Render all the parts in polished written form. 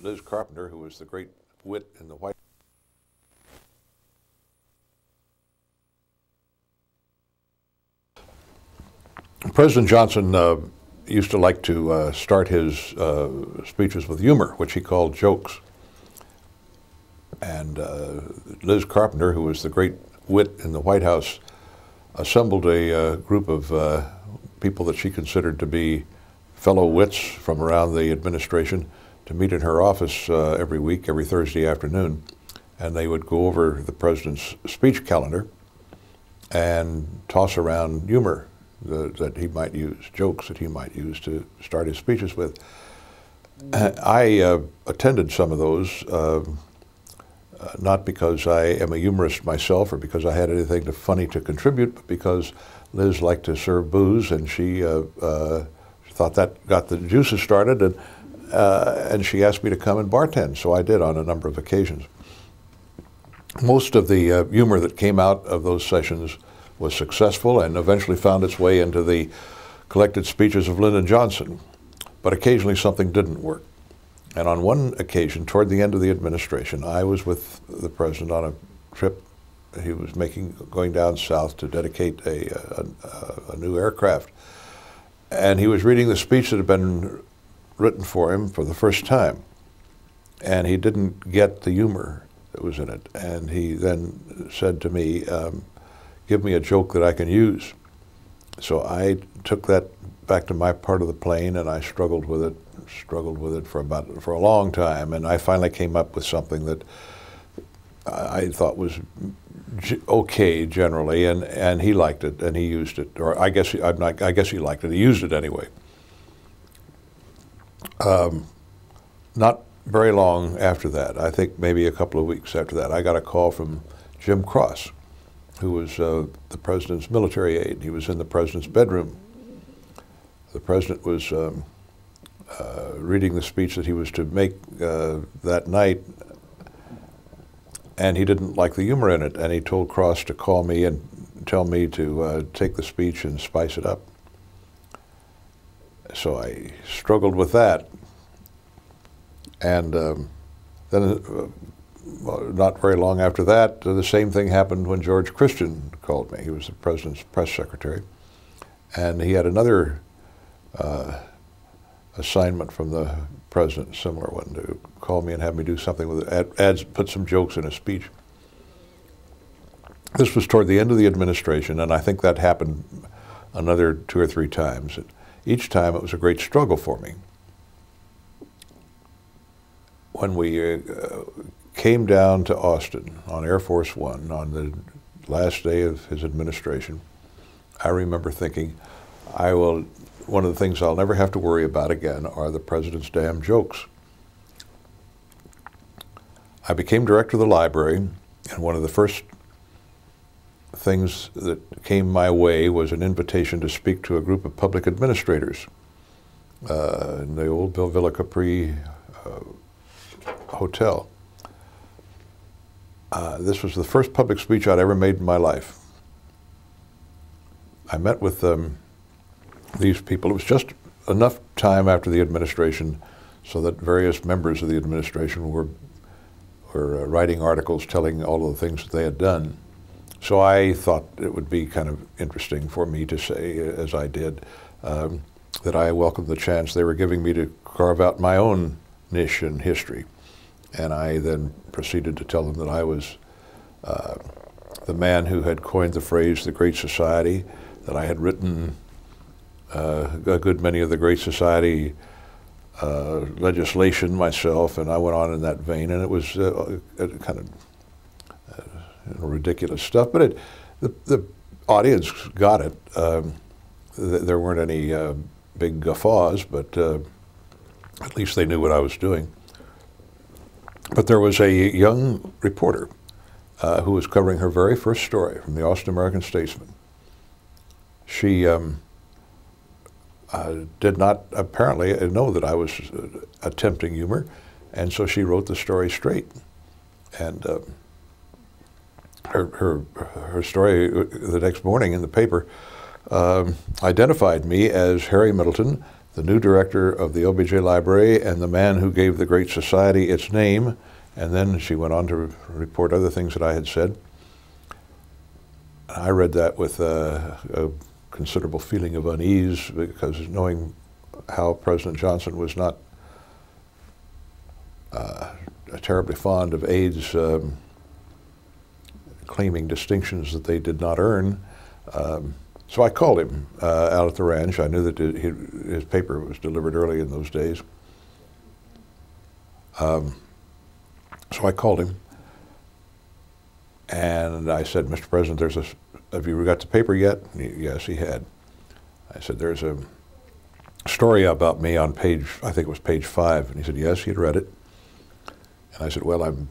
Liz Carpenter, who was the great wit in the White President Johnson used to like to start his speeches with humor, which he called jokes. And Liz Carpenter, who was the great wit in the White House, assembled a group of people that she considered to be fellow wits from around the administration to meet in her office every week, every Thursday afternoon. And they would go over the president's speech calendar and toss around humor that he might use, jokes that he might use to start his speeches with. I attended some of those, not because I am a humorist myself or because I had anything funny to contribute, but because Liz liked to serve booze, and she thought that got the juices started, and she asked me to come and bartend, so I did on a number of occasions. Most of the humor that came out of those sessions was successful and eventually found its way into the collected speeches of Lyndon Johnson, but occasionally something didn't work. And on one occasion, toward the end of the administration, I was with the president on a trip he was making, going down south to dedicate a new aircraft. And he was reading the speech that had been written for him for the first time. And he didn't get the humor that was in it. And he then said to me, give me a joke that I can use. So I took that back to my part of the plane, and I struggled with it for a long time, and I finally came up with something that I thought was okay generally, and he liked it, and he used it, or I guess he liked it. He used it anyway. Not very long after that, I think maybe a couple of weeks after that, I got a call from Jim Cross, who was the president's military aide. He was in the president's bedroom. The president was reading the speech that he was to make that night, and he didn't like the humor in it, and he told Cross to call me and tell me to take the speech and spice it up. So I struggled with that, and then not very long after that, the same thing happened when George Christian called me. He was the president's press secretary, and he had another assignment from the president, similar one, to call me and have me do something with it, put some jokes in a speech. This was toward the end of the administration, and I think that happened another 2 or 3 times. Each time it was a great struggle for me. When we came down to Austin on Air Force One on the last day of his administration, I remember thinking, one of the things I'll never have to worry about again are the president's damn jokes. I became director of the library, and one of the first things that came my way was an invitation to speak to a group of public administrators in the old Villa Capri hotel. This was the first public speech I'd ever made in my life. I met with these people. It was just enough time after the administration so that various members of the administration were writing articles telling all of the things that they had done. So I thought it would be kind of interesting for me to say, as I did, that I welcomed the chance they were giving me to carve out my own niche in history. And I then proceeded to tell them that I was the man who had coined the phrase, the Great Society, that I had written a good many of the Great Society legislation myself, and I went on in that vein, and it was kind of ridiculous stuff, but the audience got it. There weren't any big guffaws, but at least they knew what I was doing. But there was a young reporter who was covering her very first story from the Austin American-Statesman. She did not apparently know that I was attempting humor, and so she wrote the story straight. And her story the next morning in the paper identified me as Harry Middleton, the new director of the LBJ Library and the man who gave the Great Society its name. And then she went on to report other things that I had said. I read that with a considerable feeling of unease, because knowing how President Johnson was not terribly fond of aides claiming distinctions that they did not earn. So I called him out at the ranch. I knew that his paper was delivered early in those days. So I called him, and I said, Mr. President, have you got the paper yet? Yes, he had. I said, there's a story about me on page, I think it was page 5. And he said, yes, he'd read it. And I said, well, I'm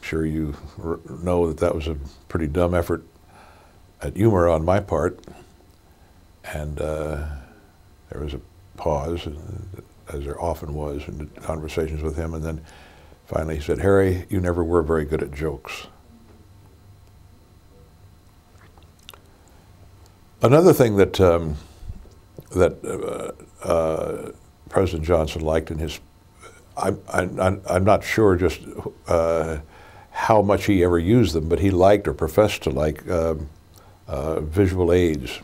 sure you know that was a pretty dumb effort at humor on my part. And there was a pause, as there often was in conversations with him. And then finally he said, Harry, you never were very good at jokes. Another thing that President Johnson liked in his, I'm not sure just how much he ever used them, but he liked or professed to like visual aids.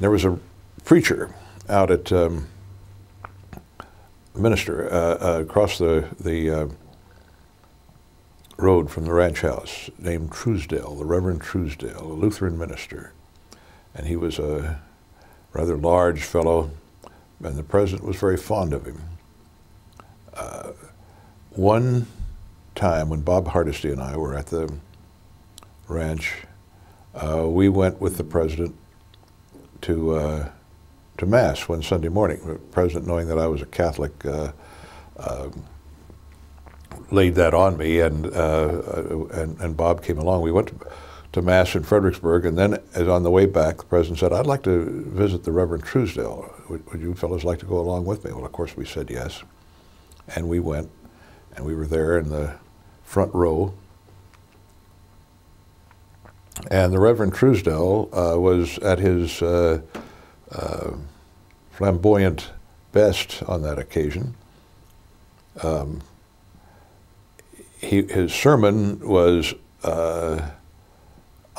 There was a preacher out at Minister across the road from the ranch house named Truesdale, the Reverend Truesdale, a Lutheran minister. And he was a rather large fellow, and the president was very fond of him. One time when Bob Hardesty and I were at the ranch, we went with the president to Mass one Sunday morning. The president, knowing that I was a Catholic, laid that on me, and Bob came along. We went to Mass in Fredericksburg, and then as on the way back, the president said, I'd like to visit the Reverend Truesdale. Would you fellows like to go along with me? Well, of course we said yes. And we went, and we were there in the front row. And the Reverend Truesdale was at his flamboyant best on that occasion. His sermon was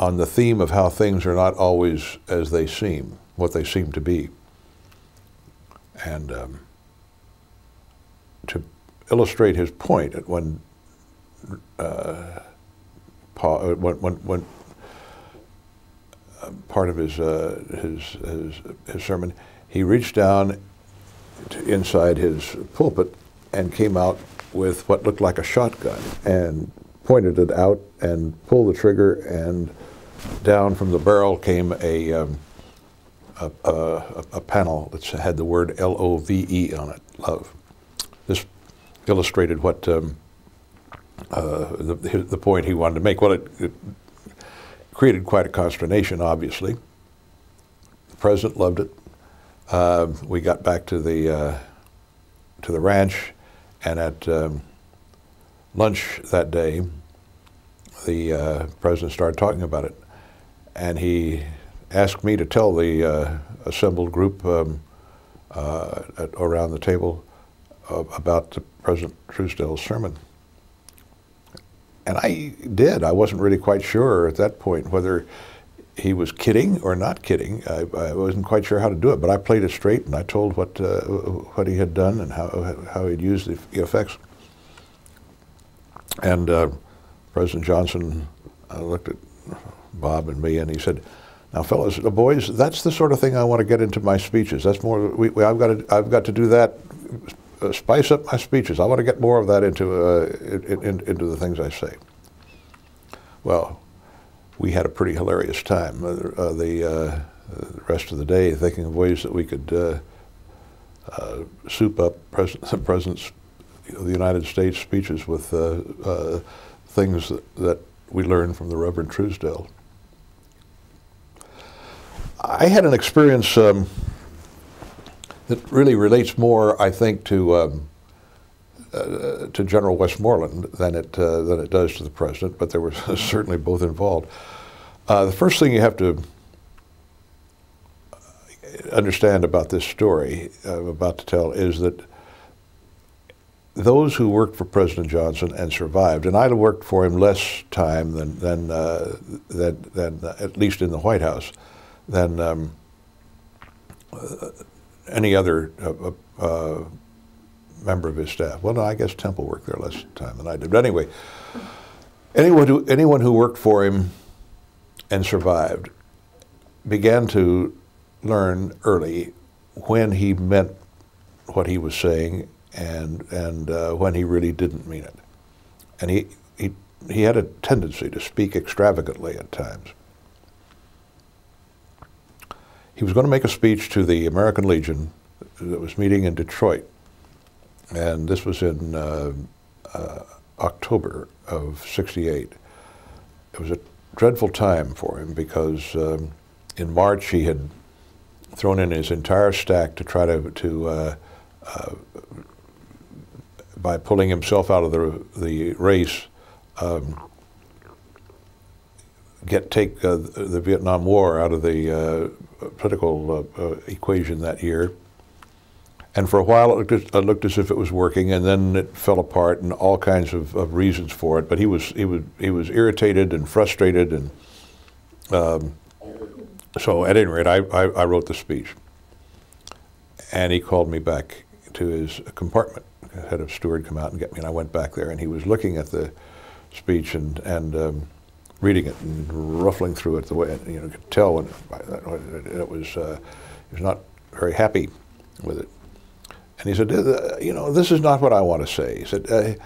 on the theme of how things are not always as they seem, what they seem to be. And to illustrate his point, at one part of his sermon, he reached down inside his pulpit and came out with what looked like a shotgun and pointed it out and pulled the trigger, and down from the barrel came a panel that had the word L-O-V-E on it, love. This illustrated what the point he wanted to make. Well, it created quite a consternation, obviously. The president loved it. We got back to the ranch, and at lunch that day, the president started talking about it, and he asked me to tell the assembled group around the table about the President Truesdale's sermon. And I did. I wasn't really quite sure at that point whether he was kidding or not kidding. I wasn't quite sure how to do it, but I played it straight, and I told what he had done and how he'd used the effects. And President Johnson looked at Bob and me, and he said, "Now, fellas, boys, that's the sort of thing I want to get into my speeches. That's more. I've got to do that. Spice up my speeches. I want to get more of that into the things I say." Well, we had a pretty hilarious time the rest of the day, thinking of ways that we could soup up the president's of the United States speeches with things that we learned from the Reverend Truesdale. I had an experience that really relates more, I think, to General Westmoreland than it does to the president, but there were certainly both involved. The first thing you have to understand about this story I'm about to tell is that those who worked for President Johnson and survived, and I worked for him less time than at least in the White House, than any other member of his staff. Well, no, I guess Temple worked there less time than I did. But anyway, anyone who worked for him and survived began to learn early when he meant what he was saying and when he really didn't mean it. And he had a tendency to speak extravagantly at times. He was going to make a speech to the American Legion that was meeting in Detroit, and this was in October of '68. It was a dreadful time for him because in March he had thrown in his entire stack to try to by pulling himself out of the race, take the Vietnam War out of the political equation that year. And for a while it looked as if it was working, and then it fell apart, and all kinds of reasons for it. But he was irritated and frustrated, and so at any rate, I wrote the speech, and he called me back to his compartment. Had a steward come out and get me, and I went back there, and he was looking at the speech and reading it and ruffling through it the way you could tell when it was he was not very happy with it. And he said, this is not what I want to say. He said,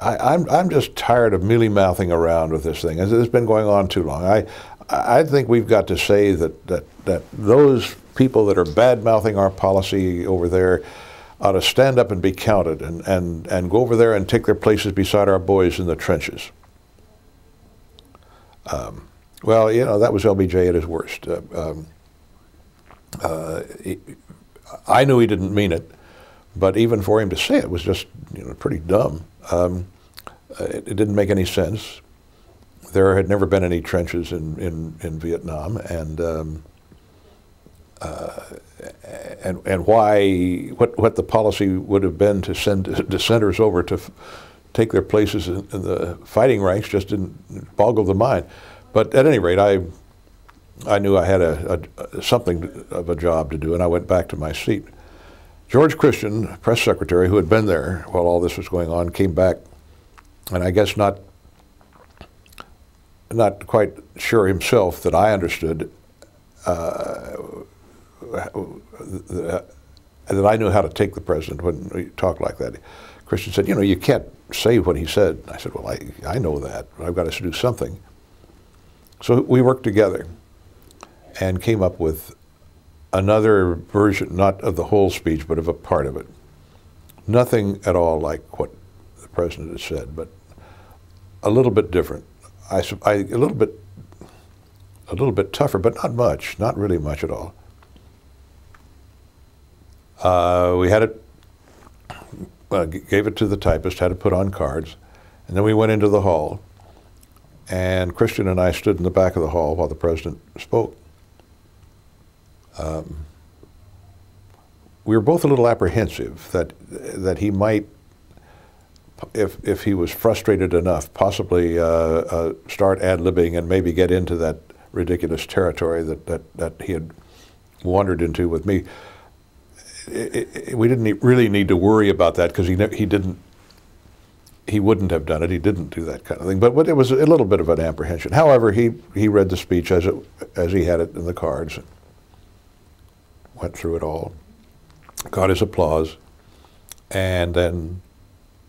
I'm just tired of mealy-mouthing around with this thing. It's been going on too long. I think we've got to say that those people that are bad-mouthing our policy over there ought to stand up and be counted and go over there and take their places beside our boys in the trenches. Well, that was LBJ at his worst. I knew he didn't mean it, but even for him to say it was just pretty dumb. It didn't make any sense. There had never been any trenches in Vietnam, and what the policy would have been to send dissenters over to take their places in the fighting ranks just didn't boggle the mind. But at any rate, I knew I had something of a job to do, and I went back to my seat. George Christian, press secretary, who had been there while all this was going on, came back, and I guess not quite sure himself that I understood that I knew how to take the president when he talked like that. Christian said, you can't say what he said. I said, well, I know that, but I've got to do something. So we worked together and came up with another version, not of the whole speech, but of a part of it. Nothing at all like what the president had said, but a little bit different. A little bit tougher, but not much, not really much at all. We had it, gave it to the typist, had it put on cards, and then we went into the hall, and Christian and I stood in the back of the hall while the president spoke. We were both a little apprehensive that he might, if he was frustrated enough, possibly start ad-libbing and maybe get into that ridiculous territory that he had wandered into with me. We didn't really need to worry about that because he wouldn't have done it. He didn't do that kind of thing. But it was a little bit of an apprehension. However, he read the speech as he had it in the cards, and went through it all, got his applause, and then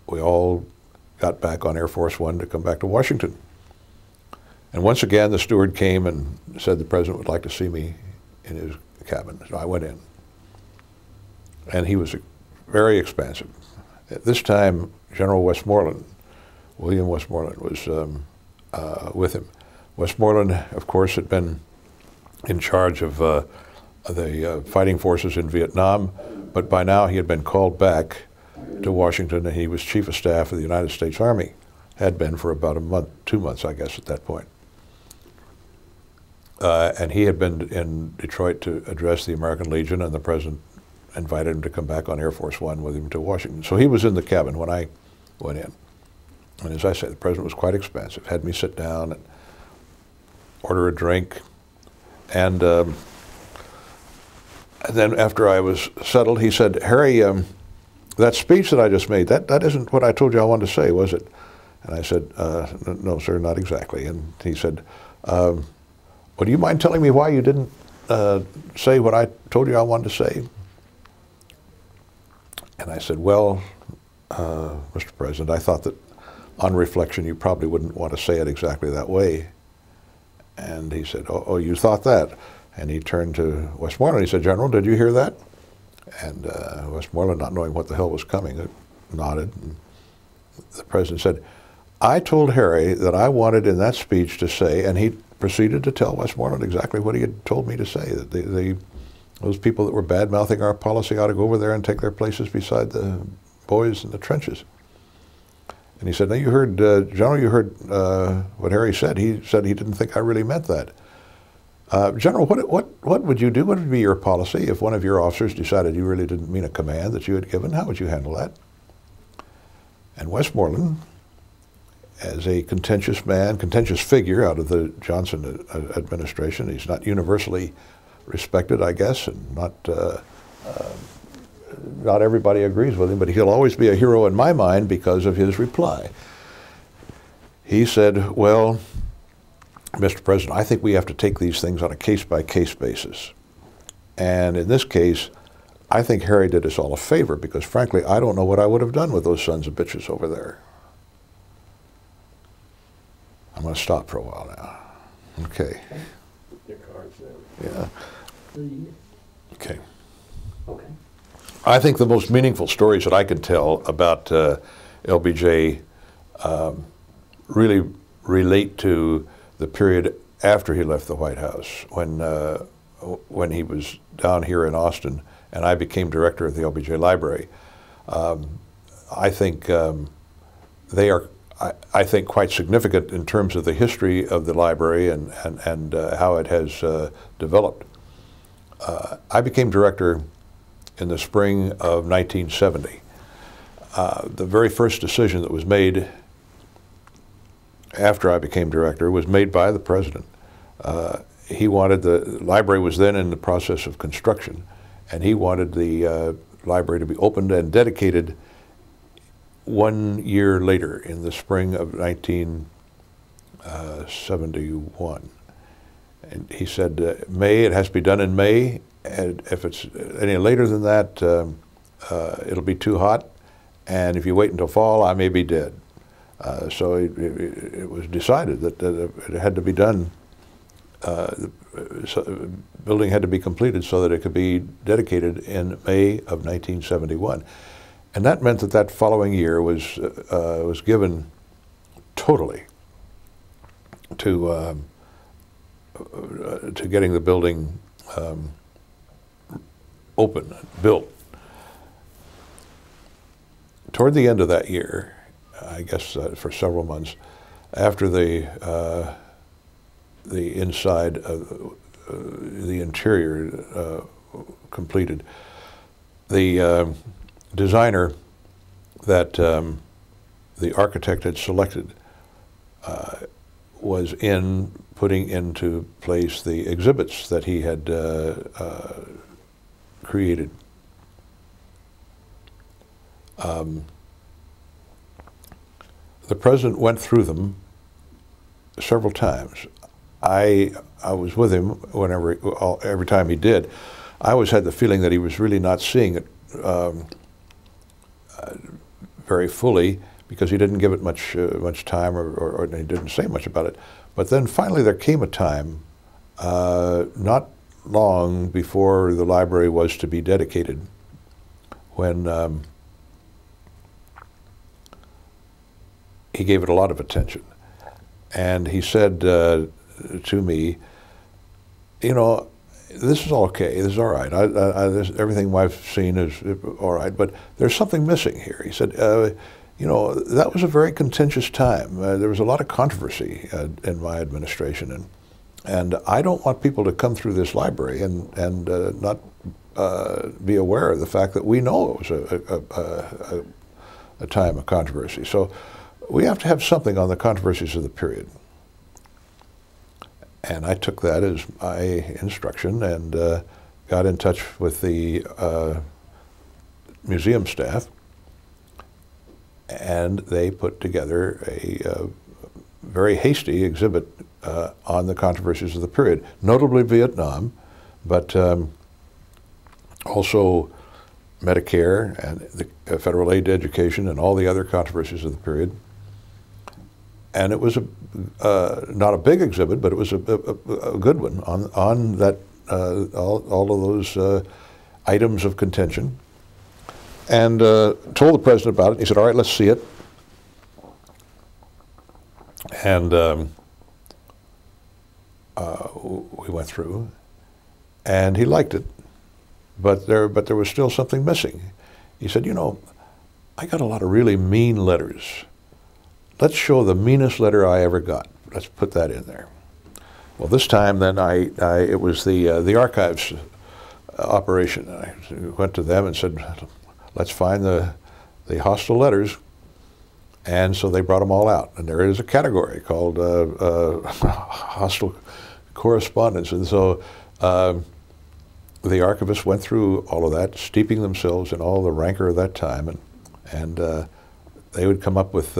we all got back on Air Force One to come back to Washington. And once again, the steward came and said the president would like to see me in his cabin. So I went in. And he was very expansive. At this time, General Westmoreland, William Westmoreland, was with him. Westmoreland, of course, had been in charge of the fighting forces in Vietnam, but by now he had been called back to Washington, and he was Chief of Staff of the United States Army. Had been for about a month, 2 months, I guess, at that point. and he had been in Detroit to address the American Legion, and the president invited him to come back on Air Force One with him to Washington. So he was in the cabin when I went in. And as I say, the president was quite expansive, had me sit down and order a drink. And then after I was settled, he said, "Harry, that speech that I just made, that isn't what I told you I wanted to say, was it?" And I said, "No, sir, not exactly." And he said, "Well, do you mind telling me why you didn't say what I told you I wanted to say?" And I said, "Well, Mr. President, I thought that on reflection you probably wouldn't want to say it exactly that way." And he said, "Oh, you thought that?" And he turned to Westmoreland. He said, "General, did you hear that?" And Westmoreland, not knowing what the hell was coming, nodded. And the president said, "I told Harry that I wanted in that speech to say," and he proceeded to tell Westmoreland exactly what he had told me to say, that those people that were bad-mouthing our policy ought to go over there and take their places beside the boys in the trenches. And he said, "Now you heard, General, you heard what Harry said. He said he didn't think I really meant that. General, what would you do? What would be your policy if one of your officers decided you really didn't mean a command that you had given? How would you handle that?" And Westmoreland, as a contentious man, contentious figure out of the Johnson administration, he's not universally respected, I guess, and not everybody agrees with him, but he'll always be a hero in my mind because of his reply. He said, "Well, Mr. President, I think we have to take these things on a case-by-case basis. And in this case, I think Harry did us all a favor because, frankly, I don't know what I would have done with those sons of bitches over there." I'm going to stop for a while now. Okay. Your cards there. Yeah. Okay. Okay. I think the most meaningful stories that I can tell about LBJ really relate to the period after he left the White House, when he was down here in Austin, and I became director of the LBJ Library. I think they are, I think, quite significant in terms of the history of the library and how it has developed. I became director in the spring of 1970. The very first decision that was made after I became director was made by the president. He wanted the library was then in the process of construction, and he wanted the library to be opened and dedicated 1 year later in the spring of 1971. And he said, May, it has to be done in May, and if it's any later than that, it'll be too hot, and if you wait until fall, I may be dead. So it was decided that it had to be done, the building had to be completed so that it could be dedicated in May of 1971. And that meant that that following year was given totally to getting the building open, built. Toward the end of that year, I guess for several months, after the inside of the interior completed, the designer that the architect had selected was putting into place the exhibits that he had created. The president went through them several times. I was with him every time he did. I always had the feeling that he was really not seeing it very fully because he didn't give it much time, or he didn't say much about it. But then finally there came a time, not long before the library was to be dedicated, when he gave it a lot of attention. And he said to me, you know, this is all okay, this is all right. Everything I've seen is all right, but there's something missing here. He said, you know, that was a very contentious time. There was a lot of controversy in my administration, And I don't want people to come through this library and not be aware of the fact that we know it was a time of controversy. So we have to have something on the controversies of the period. And I took that as my instruction and got in touch with the museum staff, and they put together a very hasty exhibit on the controversies of the period, notably Vietnam, but also Medicare and the federal aid to education and all the other controversies of the period. And it was not a big exhibit, but it was a good one on that all of those items of contention. And told the president about it. He said, "All right, let's see it." And we went through, and he liked it, but there was still something missing. He said, "You know, I got a lot of really mean letters. Let's show the meanest letter I ever got. Let's put that in there." Well, this time then it was the archives operation. I went to them and said, "Let's find the hostile letters." And so they brought them all out. And there is a category called hostile correspondence. And so the archivists went through all of that, steeping themselves in all the rancor of that time. And they would come up with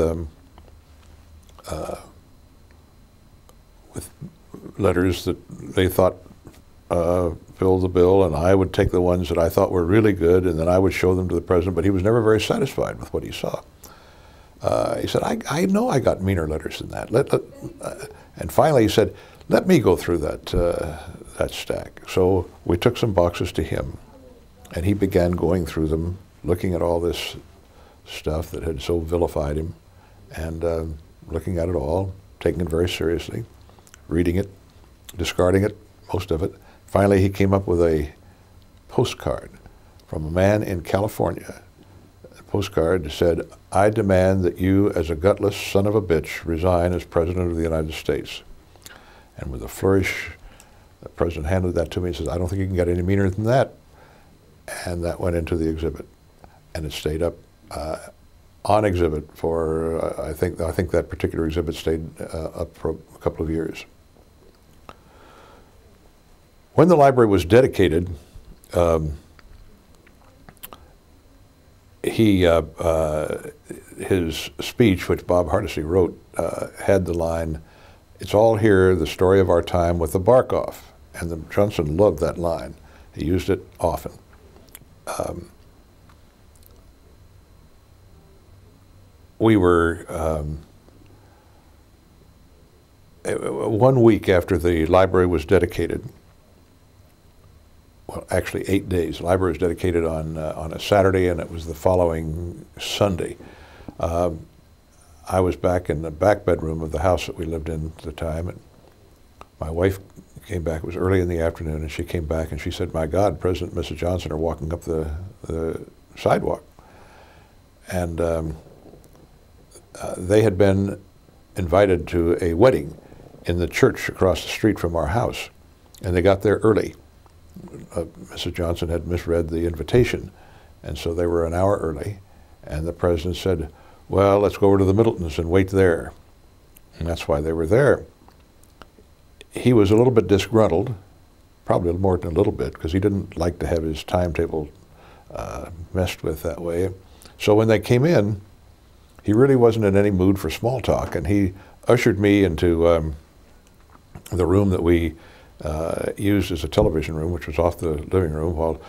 letters that they thought filled the bill, and I would take the ones that I thought were really good, and then I would show them to the president, but he was never very satisfied with what he saw. He said, I know I got meaner letters than that. And finally he said, "Let me go through that stack." So we took some boxes to him, and he began going through them, looking at all this stuff that had so vilified him, and looking at it all, taking it very seriously, reading it, discarding it, most of it. Finally he came up with a postcard from a man in California. The postcard said, "I demand that you, as a gutless son of a bitch, resign as President of the United States." And with a flourish, the president handed that to me and says, "I don't think you can get any meaner than that." And that went into the exhibit. And it stayed up on exhibit for, I think that particular exhibit stayed up for a couple of years. When the library was dedicated, his speech, which Bob Hardesty wrote, had the line, "It's all here, the story of our time with the bark off." And Johnson loved that line. He used it often. We were, 1 week after the library was dedicated, well, actually 8 days. The library was dedicated on a Saturday, and it was the following Sunday. I was back in the back bedroom of the house that we lived in at the time, and my wife came back. It was early in the afternoon, and she came back and she said, "My God, President and Mrs. Johnson are walking up the sidewalk." And they had been invited to a wedding in the church across the street from our house, and they got there early. Mrs. Johnson had misread the invitation, and so they were an hour early, and the president said, "Well, let's go over to the Middletons and wait there." And that's why they were there. He was a little bit disgruntled, probably more than a little bit, because he didn't like to have his timetable messed with that way. So when they came in, he really wasn't in any mood for small talk, and he ushered me into the room that we used as a television room, which was off the living room, while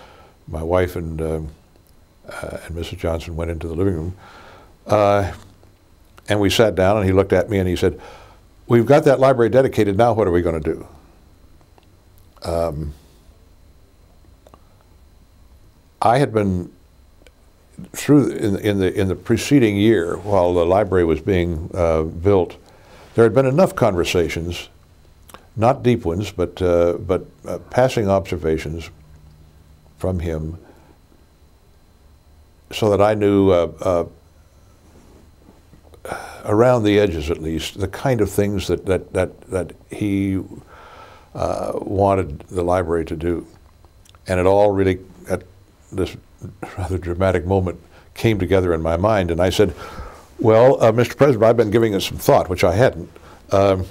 my wife and Mrs. Johnson went into the living room. And we sat down, and he looked at me and he said, "We've got that library dedicated, now what are we going to do?" I had been through in the preceding year, while the library was being built, there had been enough conversations, not deep ones, but passing observations from him, so that I knew around the edges, at least, the kind of things that he wanted the library to do. And it all really, at this rather dramatic moment, came together in my mind. And I said, well, Mr. President, I've been giving it some thought, which I hadn't. And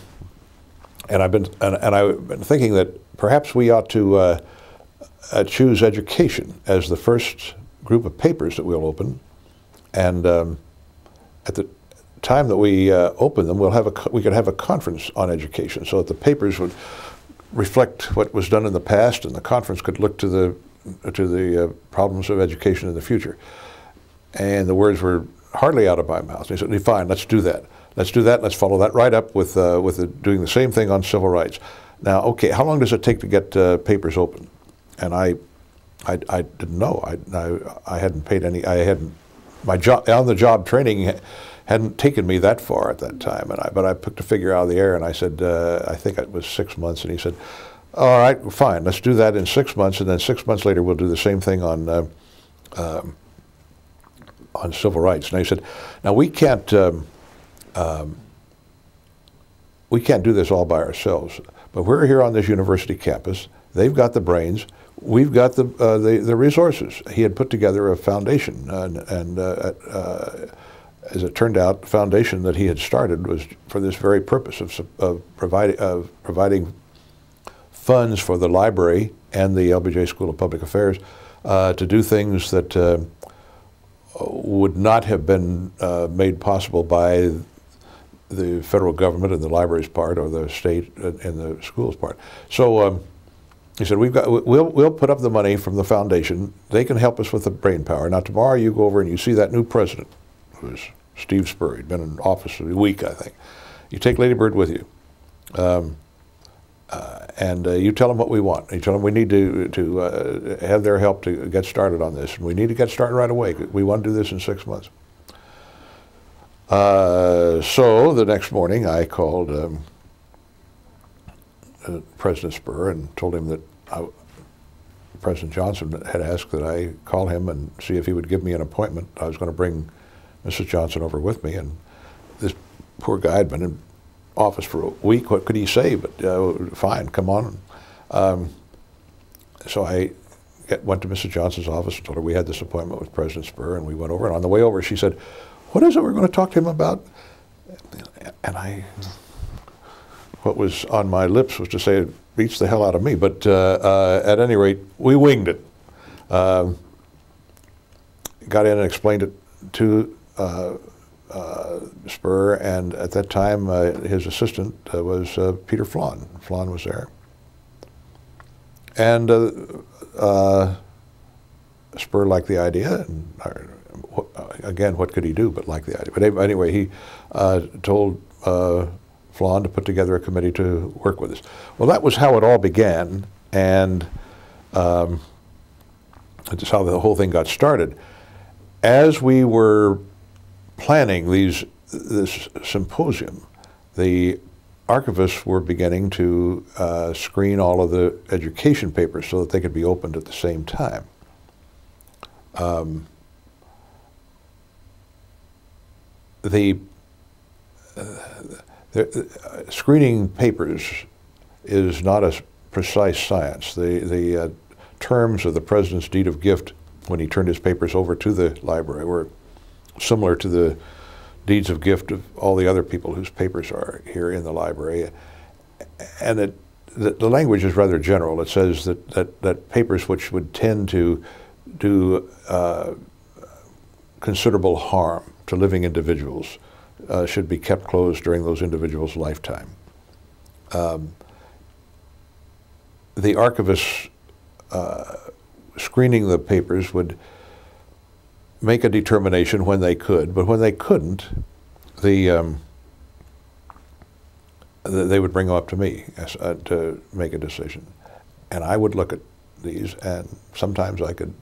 I've been thinking that perhaps we ought to choose education as the first group of papers that we'll open. And at the time that we open them, we could have a conference on education, so that the papers would reflect what was done in the past, and the conference could look to the problems of education in the future. And the words were hardly out of my mouth. And he said, "Fine, let's do that. Let's do that. Let's follow that right up with doing the same thing on civil rights." Now, okay, how long does it take to get papers open? And I didn't know. I hadn't paid any. I hadn't. My on-the-job training hadn't taken me that far at that time. But I picked a figure out of the air, and I said, I think it was 6 months. And he said, "All right, fine. Let's do that in 6 months, and then 6 months later we'll do the same thing on civil rights." And I said, "Now we can't do this all by ourselves. But we're here on this university campus. They've got the brains. We've got the resources." He had put together a foundation, and as it turned out, the foundation that he had started was for this very purpose of providing funds for the library and the LBJ School of Public Affairs to do things that would not have been made possible by the federal government and the library's part, or the state and the school's part. So he said, we'll put up the money from the foundation. They can help us with the brain power. Now tomorrow you go over and you see that new president, who's Steve Spur. He'd been in office a week, I think. You take Lady Bird with you, and you tell them what we want. You tell them we need to have their help to get started on this. And we need to get started right away. We want to do this in 6 months. So the next morning I called President Spur and told him that President Johnson had asked that I call him and see if he would give me an appointment. I was going to bring Mrs. Johnson over with me, and this poor guy had been in office for a week. What could he say? But fine, come on. So I went to Mrs. Johnson's office and told her we had this appointment with President Spur, and we went over. And on the way over, she said, "What is it we're going to talk to him about?" And what was on my lips was to say, "It beats the hell out of me." But at any rate, we winged it. Got in and explained it to Spur, and at that time his assistant was Peter Flawn. Flawn was there. And Spur liked the idea, and again, what could he do but like the idea? But anyway, he told Flawn to put together a committee to work with us. Well, that was how it all began, and that's how the whole thing got started. As we were planning this symposium, the archivists were beginning to screen all of the education papers so that they could be opened at the same time. Screening papers is not a precise science. The terms of the President's deed of gift when he turned his papers over to the library were similar to the deeds of gift of all the other people whose papers are here in the library. And the language is rather general. It says that papers which would tend to do considerable harm to living individuals should be kept closed during those individuals' lifetime. The archivists screening the papers would make a determination when they could, but when they couldn't, they would bring them up to me to make a decision. And I would look at these, and sometimes I could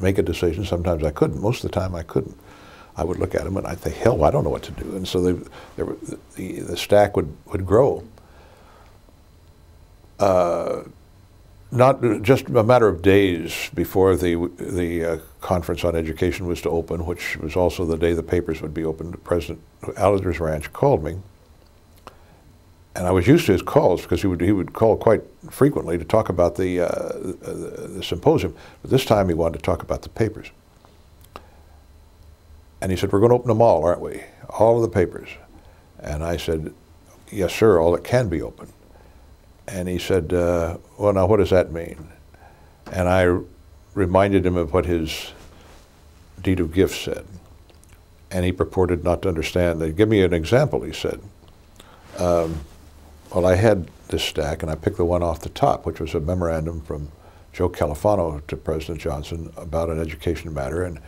make a decision, sometimes I couldn't. Most of the time I couldn't. I would look at them and I'd think, hell, I don't know what to do. And so the stack would grow. Not just a matter of days before the conference on education was to open, which was also the day the papers would be opened, President Allender's Ranch called me And I was used to his calls because he would call quite frequently to talk about the symposium. But this time he wanted to talk about the papers. And he said, "We're going to open them all, aren't we? All of the papers." And I said, "Yes, sir, all that can be open." And he said, "Well, now what does that mean?" And I reminded him of what his deed of gift said. And he purported not to understand. "Give me an example," he said. Well, I had this stack, and I picked the one off the top, which was a memorandum from Joe Califano to President Johnson about an education matter, and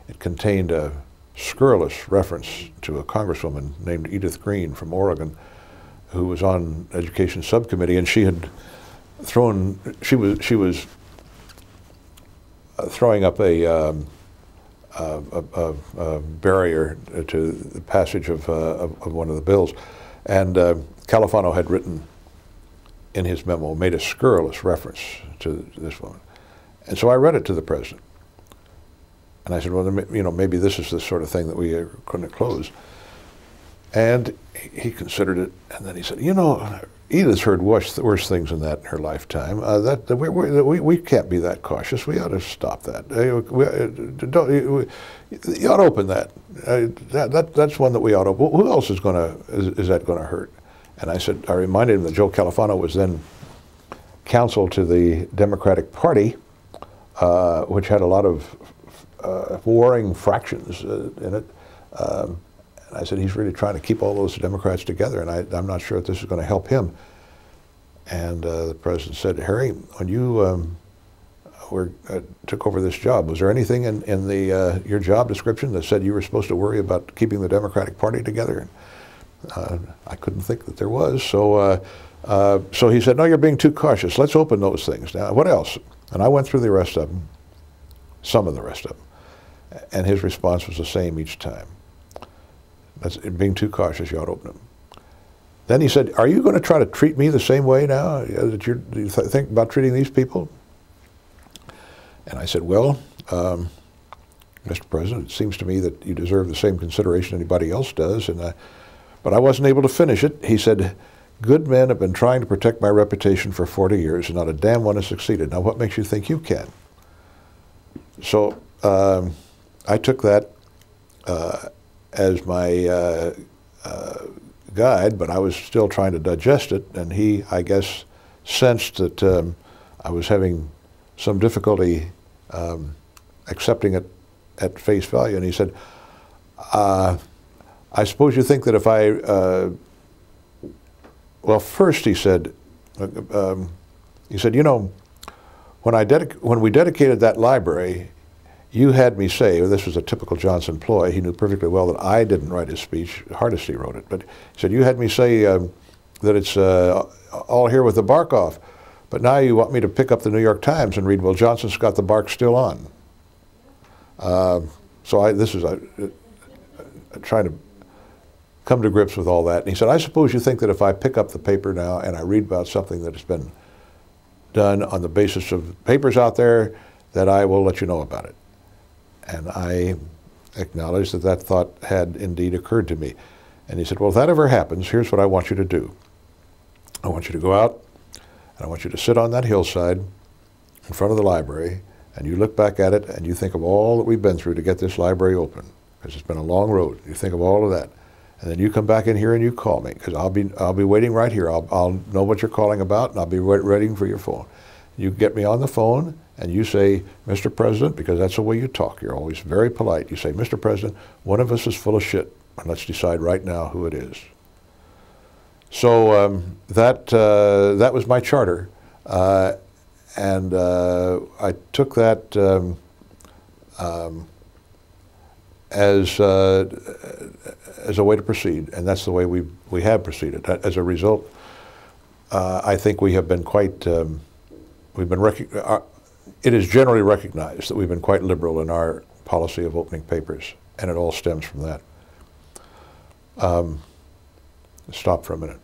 it contained a scurrilous reference to a congresswoman named Edith Green from Oregon, who was on education subcommittee, and she was throwing up a barrier to the passage of one of the bills, and Califano had written in his memo, made a scurrilous reference to this woman. And so I read it to the president. And I said, "Well, maybe this is the sort of thing that we couldn't close." And he considered it, and then he said, "Edith's heard worse things than that in her lifetime. We can't be that cautious. We ought to stop that. You ought to open that. That's one that we ought to open. Who else is that going to hurt?" And I reminded him that Joe Califano was then counsel to the Democratic Party, which had a lot of warring fractions in it. And I said, "He's really trying to keep all those Democrats together, and I'm not sure that this is going to help him." And the president said, "Harry, when you took over this job, was there anything in your job description that said you were supposed to worry about keeping the Democratic Party together?" And I couldn't think that there was. So he said, "No, you're being too cautious. Let's open those things. Now, what else?" And I went through the rest of them, some of the rest of them. And his response was the same each time. "That's being too cautious, you ought to open them." Then he said, "Are you going to try to treat me the same way now? Do you think about treating these people?" And I said, "Well, Mr. President, it seems to me that you deserve the same consideration anybody else does." But I wasn't able to finish it. He said, "Good men have been trying to protect my reputation for 40 years, and not a damn one has succeeded. Now, what makes you think you can?" So I took that as my guide, but I was still trying to digest it, and he, I guess, sensed that I was having some difficulty accepting it at face value, and he said, "I suppose you think that if well, first," he said, "when we dedicated that library, you had me say," this was a typical Johnson ploy, he knew perfectly well that I didn't write his speech, Hardesty wrote it, but he said, "You had me say that it's all here with the bark off, but now you want me to pick up the New York Times and read, well, Johnson's got the bark still on." So this is trying to come to grips with all that. And he said, "I suppose you think that if I pick up the paper now and I read about something that has been done on the basis of papers out there, that I will let you know about it." And I acknowledged that that thought had indeed occurred to me. And he said, "Well, if that ever happens, here's what I want you to do. I want you to go out, and I want you to sit on that hillside in front of the library, and you look back at it, and you think of all that we've been through to get this library open, because it's been a long road. You think of all of that. And then you come back in here and you call me, because I'll be waiting right here. I'll know what you're calling about, and I'll be waiting for your phone. You get me on the phone, and you say, 'Mr. President,' because that's the way you talk. You're always very polite. You say, 'Mr. President, one of us is full of shit, and let's decide right now who it is.'" So that was my charter, and I took that as a way to proceed, and that's the way we have proceeded. As a result, I think we have been quite. It is generally recognized that we've been quite liberal in our policy of opening papers, and it all stems from that. Stop for a minute.